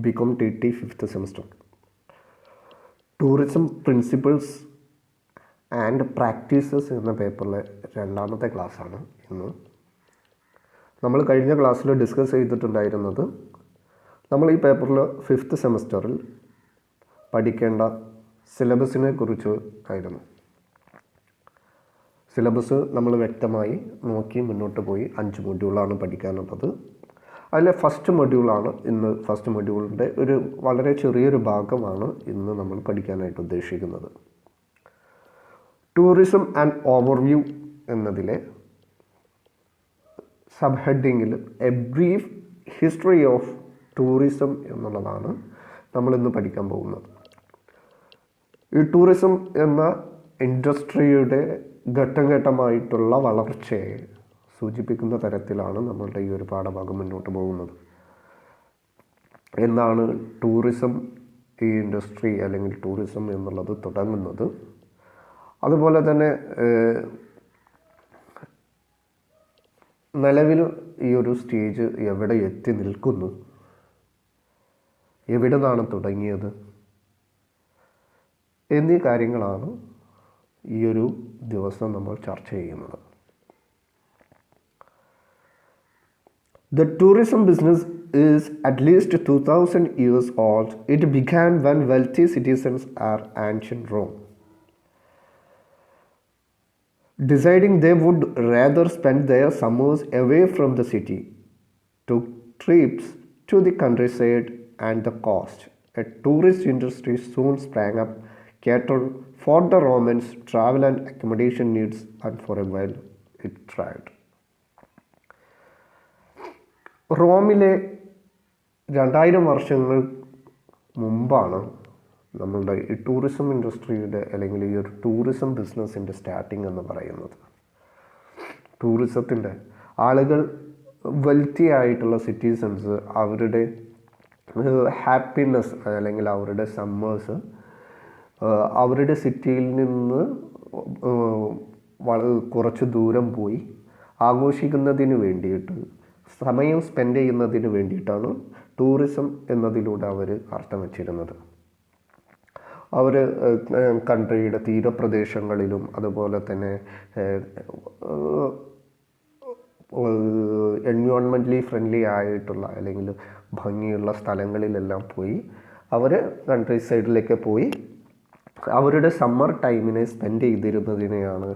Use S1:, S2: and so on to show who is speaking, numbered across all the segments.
S1: BCom TT 5th semester. Tourism principles and practices എന്ന പേപ്പറിലെ രണ്ടാമത്തെ ക്ലാസ്സാണ് ഇന്ന്. നമ്മൾ കഴിഞ്ഞ ക്ലാസ്സിൽ ഡിസ്കസ് ചെയ്തിട്ടുണ്ടായിരുന്നത് നമ്മൾ ഈ പേപ്പറിൽ 5th സെമസ്റ്ററിൽ പഠിക്കേണ്ട സിലബസിനെ കുറിച്ച് ആയിരുന്നു. സിലബസ് നമ്മൾ വ്യക്തമായി നോക്കി മുന്നോട്ട് പോയി. 5 മൊഡ്യൂളാണ് പഠിക്കാനുള്ളത്. അതിലെ ഫസ്റ്റ് മൊഡ്യൂളാണ് ഇന്ന്. ഫസ്റ്റ് മൊഡ്യൂളിൻ്റെ ഒരു വളരെ ചെറിയൊരു ഭാഗമാണ് ഇന്ന് നമ്മൾ പഠിക്കാനായിട്ട് ഉദ്ദേശിക്കുന്നത്. ടൂറിസം ആൻഡ് ഓവർവ്യൂ എന്നതിലെ സബ് ഹെഡിങ്ങിൽ a brief history of tourism എന്നുള്ളതാണ് നമ്മളിന്ന് പഠിക്കാൻ പോകുന്നത്. ഈ ടൂറിസം എന്ന ഇൻഡസ്ട്രിയുടെ ഘട്ടം ഘട്ടമായിട്ടുള്ള വളർച്ചയെ സൂചിപ്പിക്കുന്ന തരത്തിലാണ് നമ്മളുടെ ഈ ഒരു പാഠഭാഗം മുന്നോട്ട് പോകുന്നത്. എന്നാണ് ടൂറിസം ഈ ഇൻഡസ്ട്രി അല്ലെങ്കിൽ ടൂറിസം എന്നുള്ളത് തുടങ്ങുന്നത്, അതുപോലെ തന്നെ നിലവിൽ ഈ ഒരു സ്റ്റേജ് എവിടെ എത്തി നിൽക്കുന്നു, എവിടെ നിന്നാണ് തുടങ്ങിയത് എന്നീ കാര്യങ്ങളാണ് ഈ ഒരു ദിവസം നമ്മൾ ചർച്ച ചെയ്യുന്നത്. The tourism business is at least 2000 years old. It began when wealthy citizens of ancient Rome deciding they would rather spend their summers away from the city, took trips to the countryside and the coast. A tourist industry soon sprang up, catered for the Romans' travel and accommodation needs, and for a while it thrived. റോമിലെ 2000 വർഷങ്ങൾ മുമ്പാണ് നമ്മളുടെ ഈ tourism ഇൻഡസ്ട്രിയുടെ അല്ലെങ്കിൽ ഈ ഒരു tourism ബിസിനസ്സിൻ്റെ starting എന്ന് പറയുന്നത്. ടൂറിസത്തിൻ്റെ ആളുകൾ വെൽത്തി ആയിട്ടുള്ള സിറ്റിസൺസ് അവരുടെ ഹാപ്പിനെസ് അല്ലെങ്കിൽ അവരുടെ സമ്മേഴ്സ് അവരുടെ സിറ്റിയിൽ നിന്ന് കുറച്ച് ദൂരം പോയി ആഘോഷിക്കുന്നതിന് വേണ്ടിയിട്ട്, സമയം സ്പെൻഡ് ചെയ്യുന്നതിന് വേണ്ടിയിട്ടാണ് ടൂറിസം എന്നതിലൂടെ അവർ അർത്ഥം വച്ചിരുന്നത്. അവർ കൺട്രിയുടെ തീരപ്രദേശങ്ങളിലും അതുപോലെ തന്നെ എൻവയോൺമെൻ്റലി ഫ്രണ്ട്ലി ആയിട്ടുള്ള അല്ലെങ്കിൽ ഭംഗിയുള്ള സ്ഥലങ്ങളിലെല്ലാം പോയി അവർ കൺട്രി സൈഡിലേക്ക് പോയി അവരുടെ സമ്മർ ടൈമിനെ സ്പെൻഡ് ചെയ്തിരുന്നതിനെയാണ്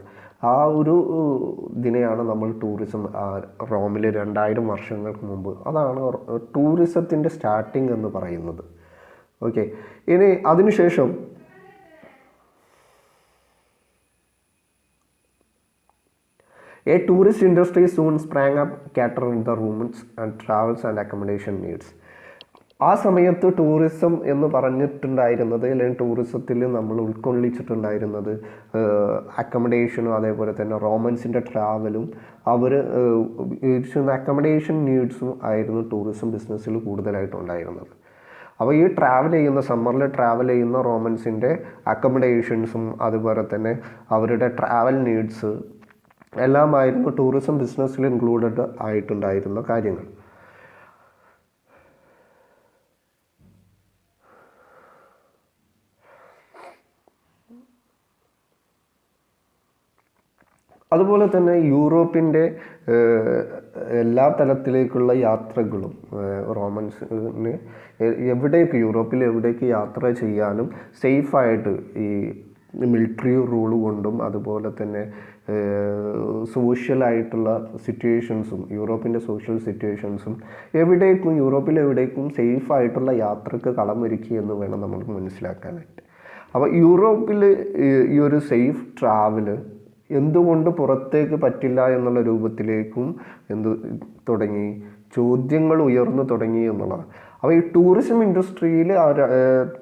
S1: ഇതിനെയാണ് നമ്മൾ ടൂറിസം റോമിൽ 2000 വർഷങ്ങൾക്ക് മുമ്പ് അതാണ് ടൂറിസത്തിൻ്റെ സ്റ്റാർട്ടിങ് എന്ന് പറയുന്നത്. ഓക്കെ, ഇനി അതിനുശേഷം A tourist industry soon sprang up, catering the rooms and travels and accommodation needs. ആ സമയത്ത് ടൂറിസം എന്ന് പറഞ്ഞിട്ടുണ്ടായിരുന്നത് അല്ലെങ്കിൽ ടൂറിസത്തിൽ നമ്മൾ ഉൾക്കൊള്ളിച്ചിട്ടുണ്ടായിരുന്നത് അക്കമഡേഷനും അതേപോലെ തന്നെ റോമൻസിൻ്റെ ട്രാവലും അവർ അക്കമഡേഷൻ നീഡ്സും ആയിരുന്നു ടൂറിസം ബിസിനസ്സിൽ കൂടുതലായിട്ടുണ്ടായിരുന്നത്. അപ്പോൾ ഈ ട്രാവൽ ചെയ്യുന്ന സമ്മറിൽ ട്രാവൽ ചെയ്യുന്ന റോമൻസിൻ്റെ അക്കമഡേഷൻസും അതുപോലെ തന്നെ അവരുടെ ട്രാവൽ നീഡ്സ് എല്ലാമായിരുന്നു ടൂറിസം ബിസിനസ്സിൽ ഇൻക്ലൂഡഡ് ആയിട്ടുണ്ടായിരുന്ന കാര്യങ്ങൾ. അതുപോലെ തന്നെ യൂറോപ്പിൻ്റെ എല്ലാ തലത്തിലേക്കുള്ള യാത്രകളും റോമൻസിന് യൂറോപ്പിൽ എവിടേക്ക് യാത്ര ചെയ്യാനും സേഫായിട്ട് ഈ മിലിറ്ററി റൂൾ കൊണ്ടും അതുപോലെ തന്നെ സോഷ്യലായിട്ടുള്ള സിറ്റുവേഷൻസും യൂറോപ്പിൻ്റെ സോഷ്യൽ സിറ്റുവേഷൻസും യൂറോപ്പിൽ എവിടേക്കും സേഫായിട്ടുള്ള യാത്രക്ക് കളമൊരുക്കി എന്ന് വേണം നമ്മൾ മനസ്സിലാക്കാനായിട്ട്. അപ്പോൾ യൂറോപ്പിൽ ഈ ഒരു സേഫ് ട്രാവല് എന്തുകൊണ്ട് പുറത്തേക്ക് പറ്റില്ല എന്നുള്ള രൂപത്തിലേക്കും ചോദ്യങ്ങൾ ഉയർന്നു തുടങ്ങി എന്നുള്ളതാണ്. അപ്പോൾ ഈ ടൂറിസം ഇൻഡസ്ട്രിയിൽ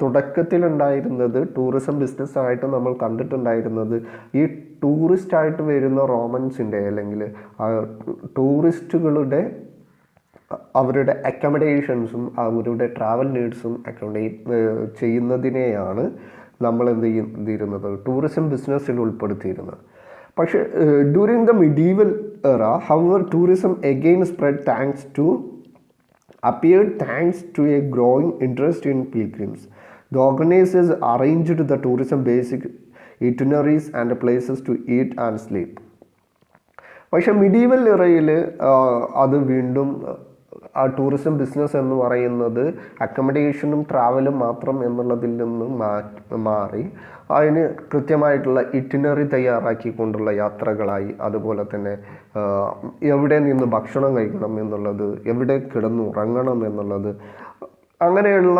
S1: തുടക്കത്തിലുണ്ടായിരുന്നത് ടൂറിസം ബിസിനസ്സായിട്ട് നമ്മൾ കണ്ടിട്ടുണ്ടായിരുന്നത് ഈ ടൂറിസ്റ്റായിട്ട് വരുന്ന റോമൻസിൻ്റെ അല്ലെങ്കിൽ ടൂറിസ്റ്റുകളുടെ അവരുടെ അക്കമഡേഷൻസും അവരുടെ ട്രാവൽ നീഡ്സും ചെയ്യുന്നതിനെയാണ് നമ്മൾ ചെയ്തിരുന്നത് ടൂറിസം ബിസിനസ്സിൽ ഉൾപ്പെടുത്തിയിരുന്നത്. പക്ഷേ during the medieval era, however, tourism again spread thanks to appeared thanks to a growing interest in pilgrims. The organizers arranged the tourism basic itineraries and places to eat and sleep. പക്ഷെ medieval ഇറയിൽ അത് വീണ്ടും ആ tourism business എന്ന് പറയുന്നത് അക്കമഡേഷനും ട്രാവലും മാത്രം എന്നുള്ളതിൽ നിന്ന് മാറി അതിന് കൃത്യമായിട്ടുള്ള ഇറ്റിനറി തയ്യാറാക്കിക്കൊണ്ടുള്ള യാത്രകളായി. അതുപോലെ തന്നെ എവിടെ നിന്ന് ഭക്ഷണം കഴിക്കണം എന്നുള്ളത്, എവിടെ കിടന്നുറങ്ങണം എന്നുള്ളത്, അങ്ങനെയുള്ള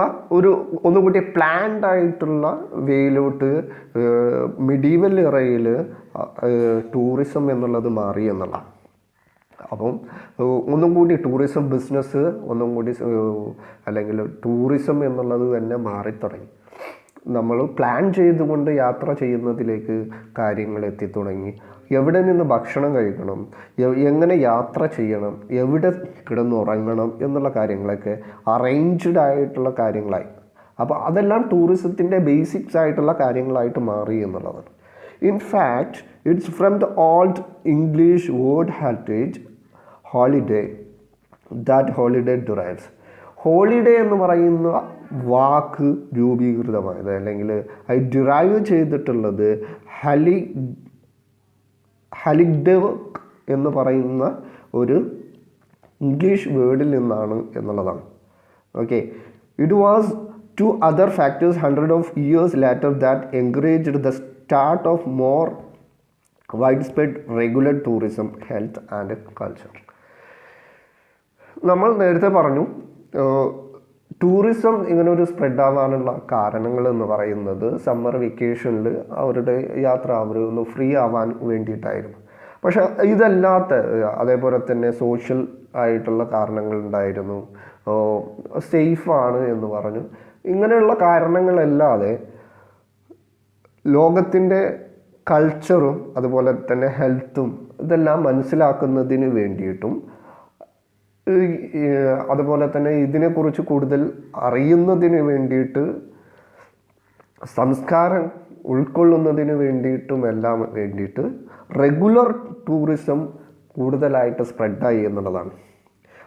S1: ഒന്നുകൂടി പ്ലാൻഡ് ആയിട്ടുള്ള വേയിലോട്ട് മിഡീവൽ ഇറയിൽ ടൂറിസം എന്നുള്ളത് മാറി എന്നുള്ള. അപ്പം ഒന്നും കൂടി ടൂറിസം ബിസിനസ് അല്ലെങ്കിൽ ടൂറിസം എന്നുള്ളത് തന്നെ മാറിത്തുടങ്ങി. നമ്മൾ പ്ലാൻ ചെയ്തുകൊണ്ട് യാത്ര ചെയ്യുന്നതിലേക്ക് കാര്യങ്ങൾ എത്തിത്തുടങ്ങി. എവിടെ നിന്ന് ഭക്ഷണം കഴിക്കണം, എങ്ങനെ യാത്ര ചെയ്യണം, എവിടെ കിടന്നുറങ്ങണം എന്നുള്ള കാര്യങ്ങളൊക്കെ അറേഞ്ച്ഡ് ആയിട്ടുള്ള കാര്യങ്ങളായി. അപ്പോൾ അതെല്ലാം ടൂറിസത്തിൻ്റെ ബേസിക്സ് ആയിട്ടുള്ള കാര്യങ്ങളായിട്ട് മാറി എന്നുള്ളതാണ്. In fact it's from the old English word heritage holiday that holiday derives. Holiday എന്ന് പറയുന്ന വാക്ക് രൂപീകൃതമായത് അല്ലെങ്കിൽ അത് ഡിറൈവ് ചെയ്തിട്ടുള്ളത് ഹലിഡേവ് എന്ന് പറയുന്ന ഒരു ഇംഗ്ലീഷ് വേർഡിൽ നിന്നാണ് എന്നുള്ളതാണ്. Okay, it was two other factors hundred of years later that encouraged the start of more wide spread regular tourism, health and culture. നമ്മൾ നേരത്തെ പറഞ്ഞു ടൂറിസം ഇങ്ങനെ ഒരു സ്പ്രെഡ് ആവാനുള്ള കാരണങ്ങൾ എന്ന് പറയുന്നത് സമ്മർ വെക്കേഷനിൽ അവരുടെ യാത്ര ഒന്ന് ഫ്രീ ആവാൻ വേണ്ടിയിട്ടായിരുന്നു. പക്ഷെ ഇതല്ലാത്ത അതേപോലെ തന്നെ സോഷ്യൽ ആയിട്ടുള്ള കാരണങ്ങളുണ്ടായിരുന്നു, സേഫാണ് എന്ന് പറഞ്ഞു. ഇങ്ങനെയുള്ള കാരണങ്ങളല്ലാതെ ലോകത്തിൻ്റെ കൾച്ചറും അതുപോലെ തന്നെ ഹെൽത്തും ഇതെല്ലാം മനസ്സിലാക്കുന്നതിന് വേണ്ടിയിട്ടും അതുപോലെ തന്നെ ഇതിനെക്കുറിച്ച് കൂടുതൽ അറിയുന്നതിന് വേണ്ടിയിട്ട് സംസ്കാരം ഉൾക്കൊള്ളുന്നതിന് വേണ്ടിയിട്ടുമെല്ലാം വേണ്ടിയിട്ട് റെഗുലർ ടൂറിസം കൂടുതലായിട്ട് സ്പ്രെഡായി എന്നുള്ളതാണ്.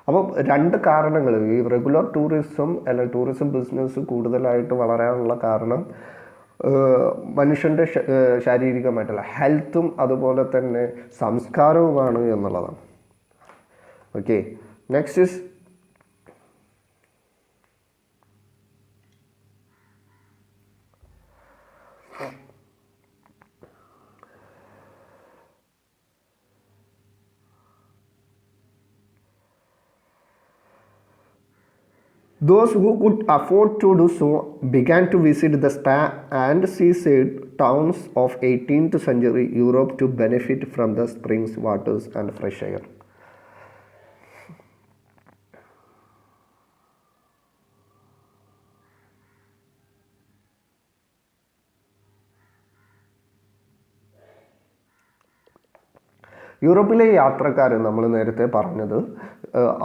S1: അപ്പം രണ്ട് കാരണങ്ങൾ ഈ റെഗുലർ ടൂറിസം അല്ലെങ്കിൽ ടൂറിസം ബിസിനസ് കൂടുതലായിട്ട് വളരാനുള്ള കാരണം മനുഷ്യൻ്റെ ശാരീരികമായിട്ടുള്ള ഹെൽത്തും അതുപോലെ തന്നെ സംസ്കാരവുമാണ് എന്നുള്ളതാണ്. Okay, next is those who could afford to do so began to visit the spa and seaside towns of 18th century Europe to benefit from the springs, waters and fresh air. യൂറോപ്പിലെ യാത്രക്കാർ നമ്മൾ നേരത്തെ പറഞ്ഞത്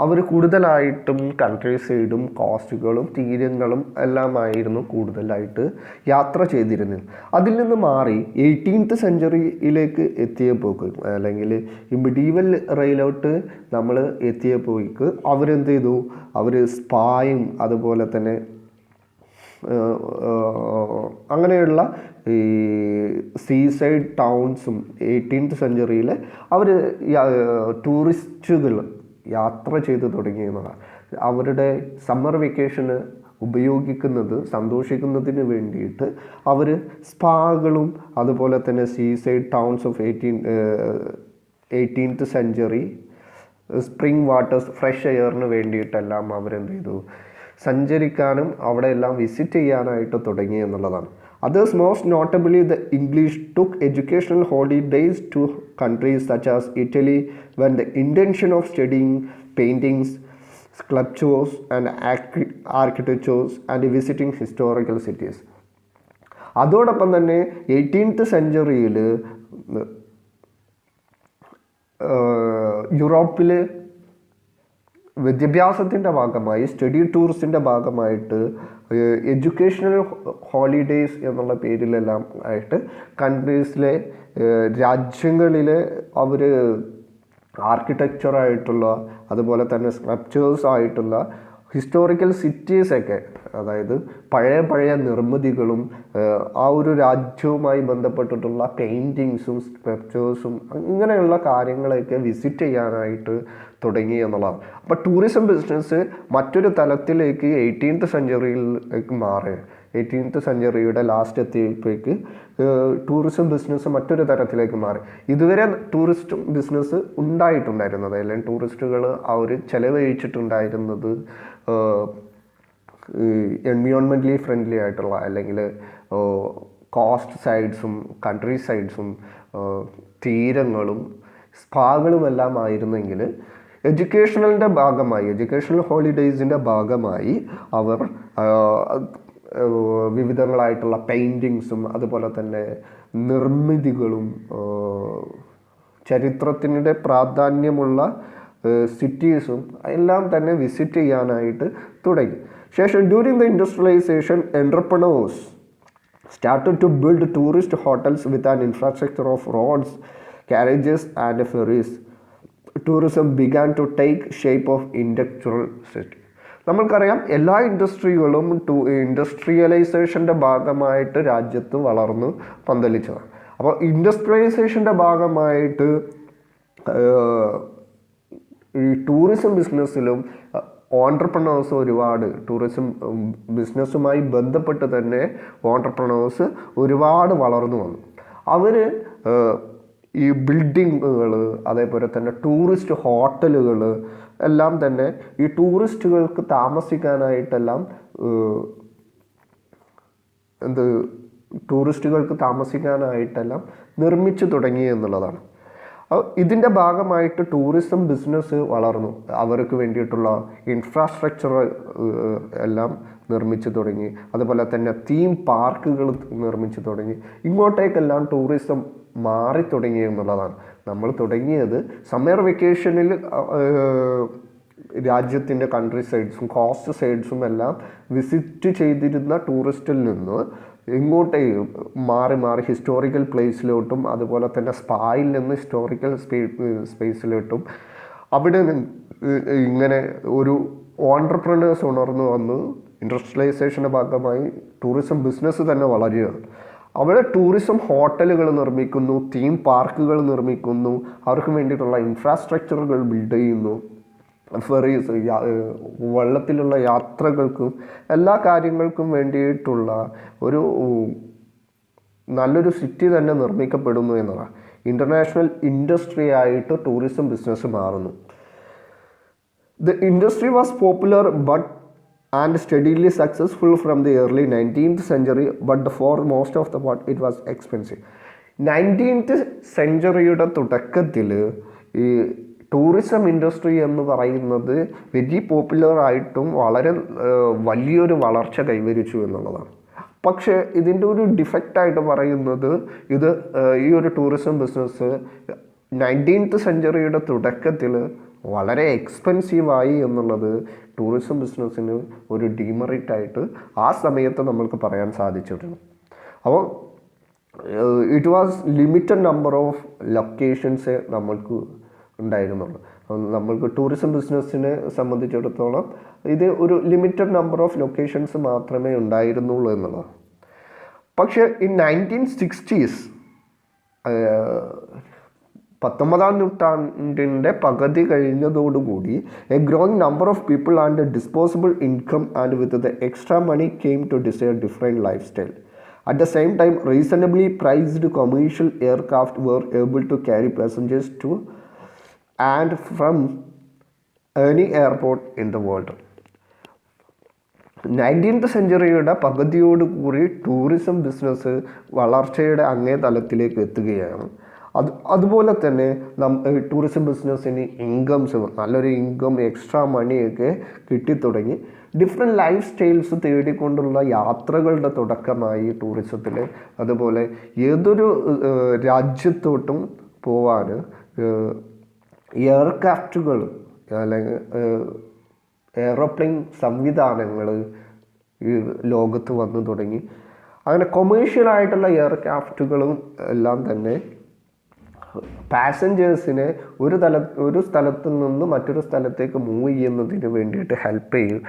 S1: അവർ കൂടുതലായിട്ടും country സൈഡും കോസ്റ്റുകളും തീരങ്ങളും എല്ലാമായിരുന്നു കൂടുതലായിട്ട് യാത്ര ചെയ്തിരുന്നത്. അതിൽ നിന്ന് മാറി 18th സെഞ്ച്വറിയിലേക്ക് എത്തിയപ്പോക്ക് അല്ലെങ്കിൽ ഈ മിഡീവൽ റെയിലോട്ട് നമ്മൾ എത്തിയപ്പോക്ക് അവരെന്ത് ചെയ്തു, അവർ സ്പായും അതുപോലെ തന്നെ അങ്ങനെയുള്ള ഈ സീസൈഡ് ടൗൺസും 18th സെഞ്ച്വറിയിൽ അവർ ടൂറിസ്റ്റുകൾ യാത്ര ചെയ്തു തുടങ്ങിയെന്നതാണ്. അവരുടെ സമ്മർ വെക്കേഷന് ഉപയോഗിക്കുന്നത് സന്തോഷിക്കുന്നതിന് വേണ്ടിയിട്ട് അവർ സ്പാകളും അതുപോലെ തന്നെ seaside towns of 18th century, spring waters, fresh എയറിന് വേണ്ടിയിട്ടെല്ലാം അവരെന്ത് ചെയ്തു, സഞ്ചരിക്കാനും അവിടെ എല്ലാം വിസിറ്റ് ചെയ്യാനായിട്ട് തുടങ്ങി എന്നുള്ളതാണ്. Others, most notably the English, took educational holidays to countries such as Italy when the intention of studying paintings, sculptures and architectures and visiting historical cities. അതോടൊപ്പം തന്നെ 18th സെഞ്ച്വറിയിൽ യൂറോപ്പിൽ വിദ്യാഭ്യാസത്തിൻ്റെ ഭാഗമായി സ്റ്റഡി ടൂറിസ്റ്റിൻ്റെ ഭാഗമായിട്ട് എഡ്യൂക്കേഷണൽ ഹോളിഡേയ്സ് എന്നുള്ള പേരിലെല്ലാം ആയിട്ട് കൺട്രീസിലെ രാജ്യങ്ങളിലെ അവർ ആർക്കിടെക്ചറായിട്ടുള്ള അതുപോലെ തന്നെ സ്കൾപ്ചേഴ്സ് ആയിട്ടുള്ള ഹിസ്റ്റോറിക്കൽ സിറ്റീസൊക്കെ, അതായത് പഴയ നിർമ്മിതികളും ആ ഒരു രാജ്യവുമായി ബന്ധപ്പെട്ടിട്ടുള്ള പെയിൻറ്റിങ്സും സ്കൾപ്ചേഴ്സും ഇങ്ങനെയുള്ള കാര്യങ്ങളെയൊക്കെ വിസിറ്റ് ചെയ്യാനായിട്ട് തുടങ്ങി എന്നുള്ളതാണ്. അപ്പോൾ ടൂറിസം ബിസിനസ് മറ്റൊരു തലത്തിലേക്ക് 18th സെഞ്ച്വറിയിലേക്ക് മാറി. 18th സെഞ്ച്വറിയുടെ ലാസ്റ്റ് എത്തിയപ്പോഴേക്ക് ടൂറിസം ബിസിനസ് മറ്റൊരു തരത്തിലേക്ക് മാറി. ഇതുവരെ ടൂറിസ്റ്റ് ബിസിനസ് ഉണ്ടായിട്ടുണ്ടായിരുന്നത്, അല്ലെങ്കിൽ ടൂറിസ്റ്റുകൾ അവർ ചെലവഴിച്ചിട്ടുണ്ടായിരുന്നത് എൻവിയോൺമെൻ്റലി ഫ്രണ്ട്ലി ആയിട്ടുള്ള, അല്ലെങ്കിൽ കോസ്റ്റ് സൈഡ്സും കൺട്രി സൈഡ്സും തീരങ്ങളും സ്പാകളുമെല്ലാം ആയിരുന്നെങ്കിൽ എഡ്യൂക്കേഷണലിൻ്റെ ഭാഗമായി, എഡ്യൂക്കേഷണൽ ഹോളിഡേയ്സിൻ്റെ ഭാഗമായി അവർ വിവിധങ്ങളായിട്ടുള്ള പെയിൻറ്റിങ്സും അതുപോലെ തന്നെ നിർമ്മിതികളും ചരിത്രത്തിൻ്റെ പ്രാധാന്യമുള്ള സിറ്റീസും എല്ലാം തന്നെ വിസിറ്റ് ചെയ്യാനായിട്ട് തുടങ്ങി. ശേഷം during the industrialisation entrepreneurs started to build tourist hotels with an infrastructure of roads, carriages and ferries. Tourism began to take shape of industrial city. നമ്മൾക്കറിയാം എല്ലാ ഇൻഡസ്ട്രികളും ഇൻഡസ്ട്രിയലൈസേഷൻ്റെ ഭാഗമായിട്ട് രാജ്യത്ത് വളർന്നു പന്തലിച്ചതാണ്. അപ്പോൾ ഇൻഡസ്ട്രിയലൈസേഷൻ്റെ ഭാഗമായിട്ട് ഈ ടൂറിസം ബിസിനസ്സിലും ഓൺട്രപ്രണേഴ്സ് ഒരുപാട്, ടൂറിസം ബിസിനസ്സുമായി ബന്ധപ്പെട്ട് തന്നെ ഓൺട്രപ്രണേഴ്സ് ഒരുപാട് വളർന്നു വന്നു. അവർ ഈ ബിൽഡിങ്ങുകൾ, അതേപോലെ തന്നെ ടൂറിസ്റ്റ് ഹോട്ടലുകൾ എല്ലാം തന്നെ ഈ ടൂറിസ്റ്റുകൾക്ക് താമസിക്കാനായിട്ടെല്ലാം നിർമ്മിച്ചു തുടങ്ങി എന്നുള്ളതാണ്. ഇതിൻ്റെ ഭാഗമായിട്ട് ടൂറിസം ബിസിനസ് വളർന്നു. അവർക്ക് വേണ്ടിയിട്ടുള്ള ഇൻഫ്രാസ്ട്രക്ചർ എല്ലാം നിർമ്മിച്ചു തുടങ്ങി. അതുപോലെ തന്നെ തീം പാർക്കുകൾ നിർമ്മിച്ചു തുടങ്ങി. ഇങ്ങോട്ടേക്കെല്ലാം ടൂറിസം മാറി തുടങ്ങി എന്നുള്ളതാണ്. നമ്മൾ തുടങ്ങിയത് സമ്മർ വെക്കേഷനിൽ രാജ്യത്തിൻ്റെ കൺട്രി സൈഡ്സും കോസ്റ്റ് സൈഡ്സും എല്ലാം വിസിറ്റ് ചെയ്തിരുന്ന ടൂറിസ്റ്റിൽ നിന്ന് ഇങ്ങോട്ടേ മാറി ഹിസ്റ്റോറിക്കൽ പ്ലേസിലോട്ടും അതുപോലെ തന്നെ സ്പായിൽ നിന്ന് ഹിസ്റ്റോറിക്കൽ സ്പേസിലോട്ടും അവിടെ ഇങ്ങനെ ഒരു ഓൺട്രപ്രണേഴ്സ് ഉണർന്നു വന്ന് ഇൻഡസ്ട്രിയലൈസേഷൻ്റെ ഭാഗമായി ടൂറിസം ബിസിനസ് തന്നെ വളരുകയാണ്. അവിടെ ടൂറിസം ഹോട്ടലുകൾ നിർമ്മിക്കുന്നു, തീം പാർക്കുകൾ നിർമ്മിക്കുന്നു, അവർക്ക് വേണ്ടിയിട്ടുള്ള ഇൻഫ്രാസ്ട്രക്ചറുകൾ ബിൽഡ് ചെയ്യുന്നു, ഫെറീസ്, വെള്ളത്തിലുള്ള യാത്രകൾക്കും എല്ലാ കാര്യങ്ങൾക്കും വേണ്ടിയിട്ടുള്ള ഒരു നല്ലൊരു സിറ്റി തന്നെ നിർമ്മിക്കപ്പെടുന്നു എന്നതാണ്. ഇൻ്റർനാഷണൽ ഇൻഡസ്ട്രി ആയിട്ട് ടൂറിസം ബിസിനസ് മാറുന്നു. The industry was popular but and steadily successful from the early 19th century, but for most of the part it was expensive. 19th സെഞ്ച്വറിയുടെ തുടക്കത്തിൽ ഈ ടൂറിസം ഇൻഡസ്ട്രി എന്ന് പറയുന്നത് വെരി പോപ്പുലർ ആയിട്ടും വളരെ വലിയൊരു വളർച്ച കൈവരിച്ചു എന്നുള്ളതാണ്. പക്ഷേ ഇതിൻ്റെ ഒരു ഡിഫക്റ്റായിട്ട് പറയുന്നത് ഈ ഒരു ടൂറിസം ബിസിനസ് 19th സെഞ്ച്വറിയുടെ തുടക്കത്തിൽ വളരെ എക്സ്പെൻസീവായി എന്നുള്ളത് ടൂറിസം ബിസിനസ്സിന് ഒരു ഡീമെറിറ്റായിട്ട് ആ സമയത്ത് നമ്മൾക്ക് പറയാൻ സാധിച്ചിട്ടുണ്ട്. അപ്പോൾ it was limited number of locations നമ്മൾക്ക് ഉണ്ടായിരുന്നുള്ളൂ. നമ്മൾക്ക് ടൂറിസം ബിസിനസ്സിനെ സംബന്ധിച്ചിടത്തോളം ഇത് ഒരു ലിമിറ്റഡ് നമ്പർ ഓഫ് ലൊക്കേഷൻസ് മാത്രമേ ഉണ്ടായിരുന്നുള്ളൂ എന്നുള്ളതാണ്. പക്ഷേ ഈ 1960s 19ാം നൂറ്റാണ്ടിൻ്റെ പകുതി കഴിഞ്ഞതോടുകൂടി a growing number of people and disposable income and with the extra money came to desire different life style. At the same time, reasonably priced commercial aircraft were able to carry passengers to and from any airport in the world. 19th സെഞ്ച്വറിയുടെ പകുതിയോടുകൂടി tourism business വളർച്ചയുടെ അങ്ങേ തലത്തിലേക്ക് എത്തുകയാണ്. അതുപോലെ തന്നെ tourism ബിസിനസ്സിന് incomes, നല്ലൊരു ഇൻകം, എക്സ്ട്രാ മണിയൊക്കെ കിട്ടിത്തുടങ്ങി. ഡിഫറെൻറ്റ് ലൈഫ് സ്റ്റൈൽസ് തേടിക്കൊണ്ടുള്ള യാത്രകളുടെ തുടക്കമായി ടൂറിസത്തിൽ. അതുപോലെ ഏതൊരു രാജ്യത്തോട്ടും പോവാൻ എയർക്രാഫ്റ്റുകൾ അല്ലെങ്കിൽ എയറോപ്ലെയിൻ സംവിധാനങ്ങൾ ഈ ലോകത്ത് വന്നു തുടങ്ങി. അങ്ങനെ കൊമേഴ്ഷ്യലായിട്ടുള്ള എയർക്രാഫ്റ്റുകളും എല്ലാം തന്നെ പാസഞ്ചേഴ്സിനെ ഒരു സ്ഥലത്ത് നിന്ന് മറ്റൊരു സ്ഥലത്തേക്ക് മൂവ് ചെയ്യുന്നതിന് വേണ്ടിയിട്ട് ഹെൽപ്പ് ചെയ്യും.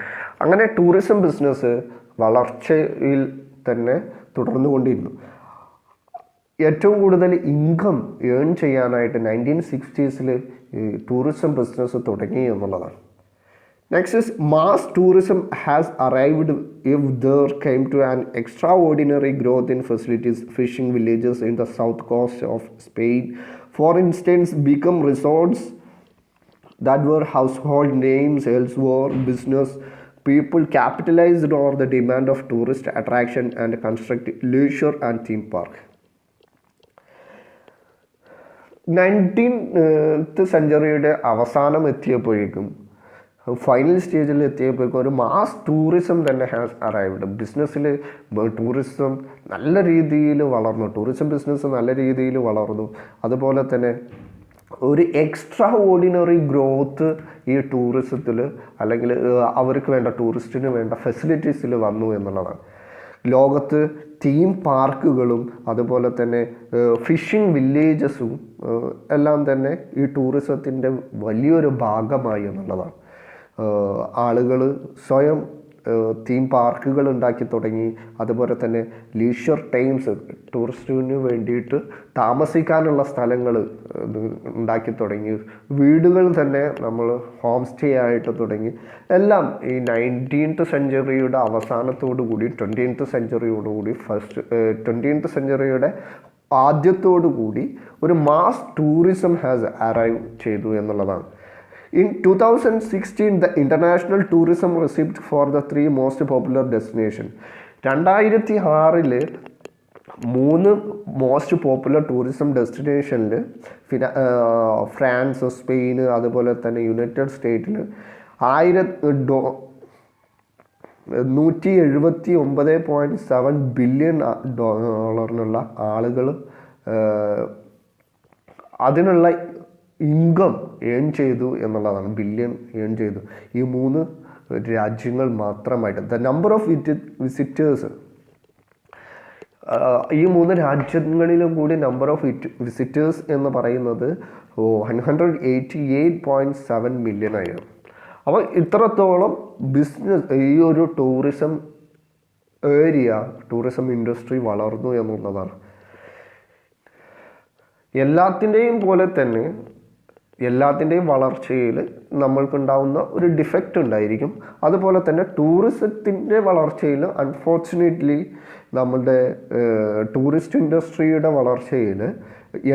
S1: അങ്ങനെ ടൂറിസം ബിസിനസ് വളർച്ചയിൽ തന്നെ തുടർന്നുകൊണ്ടിരുന്നു. ഏറ്റവും കൂടുതൽ ഇൻകം ഏൺ ചെയ്യാനായിട്ട് 1960s ടൂറിസം ബിസിനസ് തുടങ്ങി എന്നുള്ളതാണ്. Next is mass tourism has arrived if there came to an extraordinary growth in facilities. Fishing villages in the south coast of Spain, for instance, become resorts that were household names elsewhere. Business people capitalized on the demand of tourist attraction and constructed leisure and theme park. 19th സെഞ്ച്വറിയുടെ അവസാനം എത്തിയപ്പോഴേക്കും final സ്റ്റേജിൽ എത്തിയപ്പോഴേക്കും ഒരു mass tourism തന്നെ has arrived. ബിസിനസ്സിൽ tourism നല്ല രീതിയിൽ വളർന്നു, ടൂറിസം ബിസിനസ് നല്ല രീതിയിൽ വളർന്നു. അതുപോലെ തന്നെ ഒരു എക്സ്ട്രാ ഓർഡിനറി ഗ്രോത്ത് ഈ ടൂറിസത്തിൽ അല്ലെങ്കിൽ അവർക്ക് വേണ്ട ടൂറിസ്റ്റിന് വേണ്ട ഫെസിലിറ്റീസിൽ വന്നു എന്നുള്ളതാണ്. ലോകത്ത് തീം പാർക്കുകളും അതുപോലെ തന്നെ ഫിഷിംഗ് വില്ലേജസും എല്ലാം തന്നെ ഈ ടൂറിസത്തിൻ്റെ വലിയൊരു ഭാഗമായി എന്നുള്ളതാണ്. ആളുകൾ സ്വയം തീം പാർക്കുകൾ ഉണ്ടാക്കി തുടങ്ങി. അതുപോലെ തന്നെ ലീഷർ ടൈംസ് ടൂറിസ്റ്റിന് വേണ്ടിയിട്ട് താമസിക്കാനുള്ള സ്ഥലങ്ങൾ ഉണ്ടാക്കി തുടങ്ങി. വീടുകൾ തന്നെ നമ്മൾ ഹോം സ്റ്റേ ആയിട്ട് തുടങ്ങി. എല്ലാം ഈ 19th സെഞ്ച്വറിയുടെ അവസാനത്തോടു കൂടി 20th സെഞ്ച്വറിയോടുകൂടി 20th സെഞ്ച്വറിയുടെ ആദ്യത്തോടു കൂടി ഒരു മാസ് ടൂറിസം ഹാസ് അറൈവ് ചെയ്തു എന്നുള്ളതാണ്. In 2016, the international tourism receipt for the 3 most popular destinations. 2006 3 most popular tourism ഡെസ്റ്റിനേഷനിൽ ഫ്രാൻസ്, സ്പെയിൻ, അതുപോലെ തന്നെ യുണൈറ്റഡ് സ്റ്റേറ്റിൽ $179.7 ബില്യൺ ആളുകൾ അതിനുള്ള ഇൻകം ഏൺ ചെയ്തു എന്നുള്ളതാണ്. ബില്യൺ ഏൺ ചെയ്തു ഈ 3 രാജ്യങ്ങൾ മാത്രമായിട്ട്. ദ നമ്പർ ഓഫ് വിസിറ്റേഴ്സ് ഈ 3 രാജ്യങ്ങളിലും കൂടി നമ്പർ ഓഫ് വിസിറ്റേഴ്സ് എന്ന് പറയുന്നത് 188.7 മില്യൺ ആയിരുന്നു. അപ്പോൾ ഇത്രത്തോളം ബിസിനസ് ഈ ഒരു ടൂറിസം ഏരിയ, ടൂറിസം ഇൻഡസ്ട്രി വളർന്നു എന്നുള്ളതാണ്. എല്ലാത്തിൻ്റെയും വളർച്ചയിൽ നമ്മൾക്കുണ്ടാവുന്ന ഒരു ഡിഫക്റ്റ് ഉണ്ടായിരിക്കും. അതുപോലെ തന്നെ ടൂറിസത്തിൻ്റെ വളർച്ചയിൽ അൺഫോർച്ചുനേറ്റ്ലി നമ്മളുടെ ടൂറിസ്റ്റ് ഇൻഡസ്ട്രിയുടെ വളർച്ചയിൽ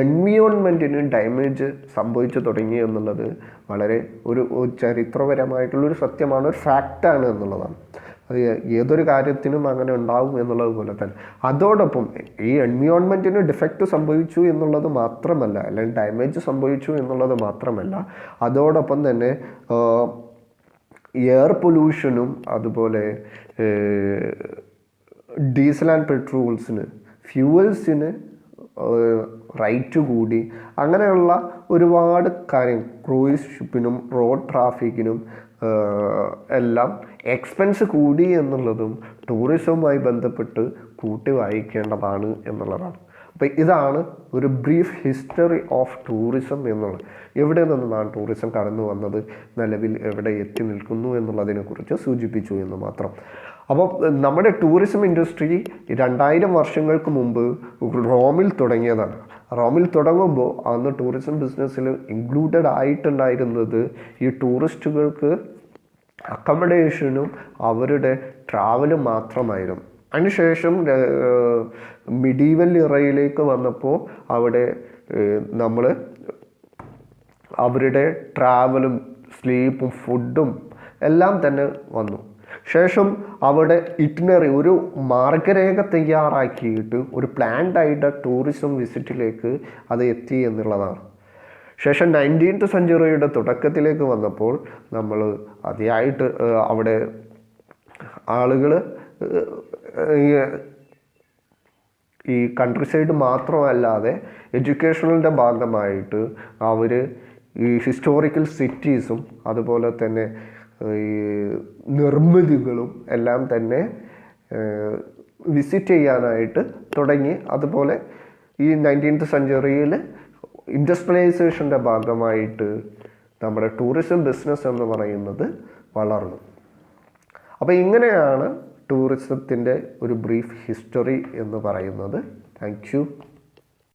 S1: എൻവിയോൺമെൻറ്റിന് ഡാമേജ് സംഭവിച്ചു തുടങ്ങി എന്നുള്ളത് വളരെ ഒരു ചരിത്രപരമായിട്ടുള്ളൊരു സത്യമാണ്, ഒരു ഫാക്റ്റാണ് എന്നുള്ളതാണ്. അത് ഏതൊരു കാര്യത്തിനും അങ്ങനെ ഉണ്ടാവും എന്നുള്ളത് പോലെ തന്നെ അതോടൊപ്പം ഈ എൻവിയോൺമെൻറ്റിന് ഡിഫക്റ്റ് സംഭവിച്ചു എന്നുള്ളത് മാത്രമല്ല, അല്ലെങ്കിൽ ഡാമേജ് സംഭവിച്ചു എന്നുള്ളത് മാത്രമല്ല, അതോടൊപ്പം തന്നെ എയർ പൊല്യൂഷനും അതുപോലെ ഡീസൽ ആൻഡ് പെട്രോൾസിന്, ഫ്യൂവൽസിന് റേറ്റ് കൂടി. അങ്ങനെയുള്ള ഒരുപാട് കാര്യം, ക്രൂയിസ് ഷിപ്പിനും റോഡ് ട്രാഫിക്കിനും എല്ലാം എക്സ്പെൻസ് കൂടി എന്നുള്ളതും ടൂറിസവുമായി ബന്ധപ്പെട്ട് കൂട്ടി വായിക്കേണ്ടതാണ് എന്നുള്ളതാണ്. അപ്പോൾ ഇതാണ് ഒരു ബ്രീഫ് ഹിസ്റ്ററി ഓഫ് ടൂറിസം എന്നുള്ളത്. എവിടെ നിന്നാണ് ടൂറിസം കടന്നു വന്നത്, നിലവിൽ എവിടെ എത്തി നിൽക്കുന്നു എന്നുള്ളതിനെക്കുറിച്ച് സൂചിപ്പിച്ചു എന്ന് മാത്രം. അപ്പോൾ നമ്മുടെ ടൂറിസം ഇൻഡസ്ട്രി 2000 വർഷങ്ങൾക്ക് മുമ്പ് റോമിൽ തുടങ്ങിയതാണ്. റോമിൽ തുടങ്ങുമ്പോൾ അന്ന് ടൂറിസം ബിസിനസ്സിൽ ഇൻക്ലൂഡഡ് ആയിട്ടുണ്ടായിരുന്നത് ഈ ടൂറിസ്റ്റുകൾക്ക് അക്കമഡേഷനും അവരുടെ ട്രാവലും മാത്രമായിരുന്നു. അതിനുശേഷം മിഡീവൽ ഇറയിലേക്ക് വന്നപ്പോൾ അവിടെ നമ്മൾ അവരുടെ ട്രാവലും സ്ലീപ്പും ഫുഡും എല്ലാം തന്നെ വന്നു. ശേഷം അവിടെ ഇറ്റിനറി, ഒരു മാർഗരേഖ തയ്യാറാക്കിയിട്ട് ഒരു പ്ലാൻഡ് ആയിട്ട് ടൂറിസം വിസിറ്റിലേക്ക് അത് എത്തി എന്നുള്ളതാണ്. ശേഷം 19th സെഞ്ച്വറിയുടെ തുടക്കത്തിലേക്ക് വന്നപ്പോൾ നമ്മൾ അതിയായിട്ട് അവിടെ ആളുകൾ ഈ കൺട്രി സൈഡ് മാത്രമല്ലാതെ എഡ്യൂക്കേഷണലിൻ്റെ ഭാഗമായിട്ട് അവർ ഈ ഹിസ്റ്റോറിക്കൽ സിറ്റീസും അതുപോലെ തന്നെ ഈ നിർമ്മിതികളും എല്ലാം തന്നെ വിസിറ്റ് ചെയ്യാനായിട്ട് തുടങ്ങി. അതുപോലെ ഈ 19th സെഞ്ച്വറിയിൽ ഇൻഡസ്ട്രിയലൈസേഷൻ്റെ ഭാഗമായിട്ട് നമ്മുടെ ടൂറിസം ബിസിനസ് എന്ന് പറയുന്നത് വളർന്നു. അപ്പോൾ ഇങ്ങനെയാണ് ടൂറിസത്തിൻ്റെ ഒരു ബ്രീഫ് ഹിസ്റ്ററി എന്ന് പറയുന്നത്. Thank you.